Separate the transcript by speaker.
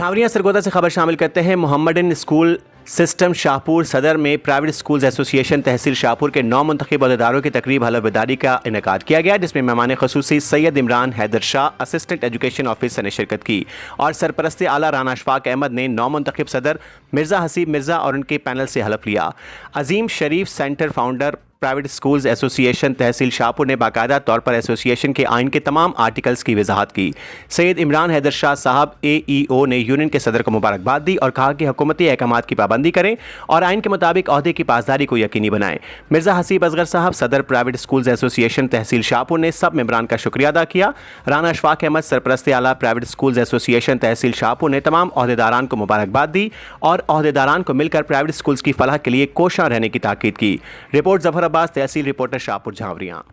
Speaker 1: झावरियाँ सरगोदा से खबर शामिल करते हैं। मोहम्मडन स्कूल सिस्टम शाहपुर सदर में private schools association tehsil Shahpur के 9 मुंतखब अहदेदारों की तकरीब हलफबरदारी का इनेकाद किया गया, जिसमें मेहमान खुसूसी Syed Imran Haider Shah assistant education officer ने शिरकत की और सरपरस्ती आला राना अशफाक अहमद ने 9 मुंतखब सदर मिर्ज़ा हसीब मिर्ज़ा और उनके पैनल से हलफ लिया। Azeem Sharif centre founder private schools association tehsil Shahpur ने बाकायदा तौर पर एसोसिएशन के आइन के तमाम आर्टिकल्स की वजाहत की। सैयद इमरान हैदर शाह साहब AEO ने यूनियन के सदर को मुबारकबाद दी और कहा कि हुकूमती अहकामात की पाबंदी करें और आइन के मुताबिक अहदे की पासदारी को यकीनी बनाएं। मिर्ज़ा हसीब असगर साहब सदर private schools association tehsil Shahpur ने सब मेंबरान का शुक्रिया अदा किया। राना अशफाक अहमद सरपरस्ती आला private schools association tehsil Shahpur ने तमाम अहदेदारान को मुबारकबाद दी और अहदेदारान को मिलकर प्राइवेट स्कूल्स की फलाह के लिए कोशां रहने की ताकीद की। रिपोर्ट जफर अब्बास, तहसील रिपोर्टर शाहपुर झावरियाँ।